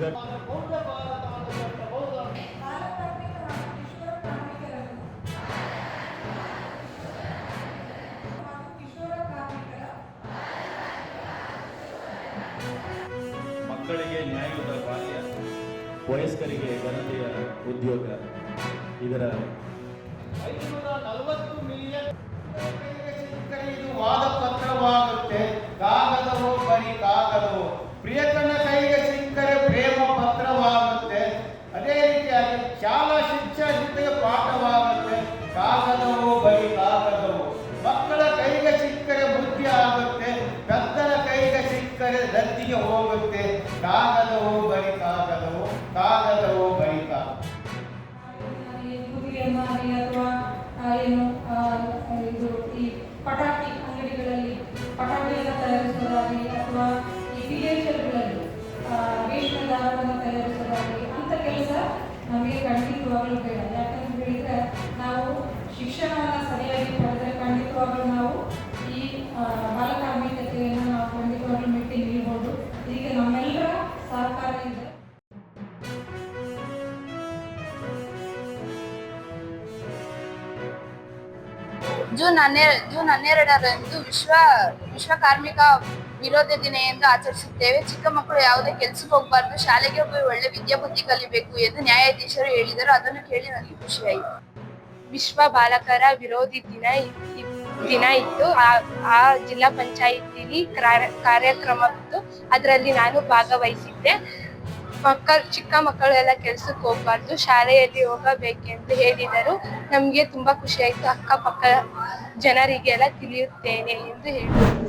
ವಿಘಟ ಮಕ್ಕಳಿಗೆ ನ್ಯಾಯಯುತ ಬಾಲ್ಯ, ವಯಸ್ಕರಿಗೆ ಘನತೆಯ ಉದ್ಯೋಗ, ಇದರ 540 ಮಿಲಿಯನ್ ಇದು ವಾದ ಪತ್ರವಾಗುತ್ತೆ. ಕಾಗದವೋ ಬರೀ ಕಾಗದವೋ, ಪ್ರಿಯತನ ಕೈಗೆ ಸಿಕ್ಕರೆ ಪ್ರೇಮ ಪತ್ರವಾಗುತ್ತೆ. ಅದೇ ರೀತಿಯಾಗಿ ಶಾಲಾ ಶಿಕ್ಷಣ ಜೊತೆಗೆ ಪಾಠವಾಗುತ್ತೆ. ಕಾಗದವೋ ಬರೀ ಕಾಗದವೋ, ಮಕ್ಕಳ ಕೈಗೆ ಸಿಕ್ಕರೆ ಬುದ್ಧಿ ಆಗುತ್ತೆ. ಪೆದ್ದನ ಕೈಗೆ ಸಿಕ್ಕರೆ ದತ್ತಿಗೆ ಹೋಗುತ್ತೆ. ಕಾಗದವೋ ಬರೀ ಕಾಗದವೋ, ಕಾಗದವೋ ಬರೀ ಕಾಗದ. ಇದು ಈ ಪಟಾಕಿ ಅಂಗಡಿಗಳಲ್ಲಿ ಪಟಾಕಿಯನ್ನು ತಯಾರಿಸೋದಾಗಲಿ ಅಥವಾ ಈ ವಿಲೇಜರ್ಗಳಲ್ಲಿ ರೇಷ್ಮೆ ದಾರವನ್ನು ತಯಾರಿಸೋದಾಗಲಿ ಅಂಥ ಕೆಲಸ ನಮಗೆ ಖಂಡಿತವಾಗಲೂ ಬೇಡ. ಯಾಕಂತ ಹೇಳಿದರೆ ನಾವು ಶಿಕ್ಷಣವನ್ನು ಸರಿಯಾಗಿ ಪಡೆದರೆ ಖಂಡಿತವಾಗಲೂ ನಾವು ಈ ಬಾಲಕಾರ್ಮಿಕತೆಯನ್ನು ನಾವು ಖಂಡಿತವಾಗಲೂ ಮೆಟ್ಟಿ ನಿಲ್ಬೋದು. ಇದಕ್ಕೆ ನಮ್ಮೆಲ್ಲರ ಸಹಕಾರ ಇದೆ. ಜೂನ್ 12ರಂದು ವಿಶ್ವ ಕಾರ್ಮಿಕ ವಿರೋಧ ದಿನ ಎಂದು ಆಚರಿಸುತ್ತೇವೆ. ಚಿಕ್ಕ ಮಕ್ಕಳು ಯಾವುದೇ ಕೆಲಸಕ್ಕೆ ಹೋಗಬಾರ್ದು, ಶಾಲೆಗೆ ಹೋಗಿ ಒಳ್ಳೆ ವಿದ್ಯಾಬುದ್ಧಿ ಕಲಿಬೇಕು ಎಂದು ನ್ಯಾಯಾಧೀಶರು ಹೇಳಿದರು. ಅದನ್ನು ಕೇಳಿ ನನಗೆ ಖುಷಿಯಾಯಿತು. ವಿಶ್ವ ಬಾಲಕರ ವಿರೋಧಿ ದಿನ ಇತ್ತು. ಆ ಜಿಲ್ಲಾ ಪಂಚಾಯಿತಿಲಿ ಕಾರ್ಯಕ್ರಮವಿತ್ತು. ಅದರಲ್ಲಿ ನಾನು ಭಾಗವಹಿಸಿದ್ದೆ. ಚಿಕ್ಕ ಮಕ್ಕಳು ಎಲ್ಲ ಕೆಲ್ಸಕ್ಕೆ ಹೋಗ್ಬಾರ್ದು, ಶಾಲೆಯಲ್ಲಿ ಹೋಗಬೇಕೆಂದು ಹೇಳಿದರು. ನಮಗೆ ತುಂಬಾ ಖುಷಿ ಆಯ್ತು. ಅಕ್ಕಪಕ್ಕ ಜನರಿಗೆಲ್ಲ ತಿಳಿಯುತ್ತೇನೆ ಎಂದು ಹೇಳಿದರು.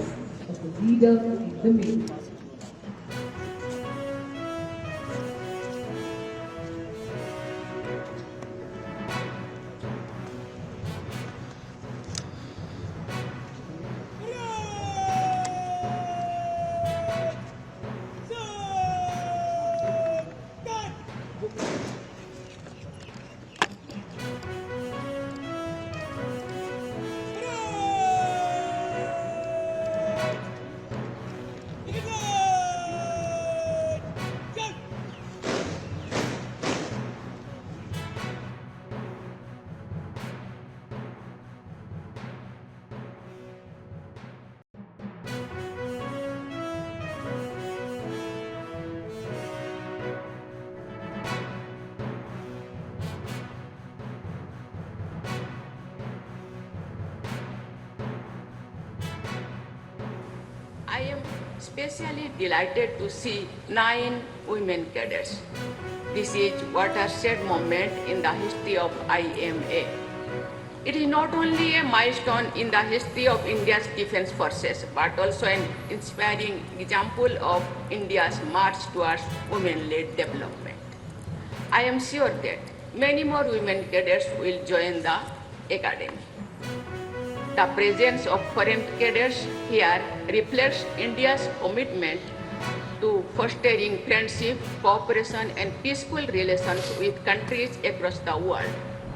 I am especially delighted to see 9 women cadets. This is a watershed moment in the history of IMA. It is not only a milestone in the history of India's defense forces, but also an inspiring example of India's march towards women-led development. I am sure that many more women cadets will join the academy. The presence of foreign cadets here reflects India's commitment to fostering friendship, cooperation, and peaceful relations with countries across the world.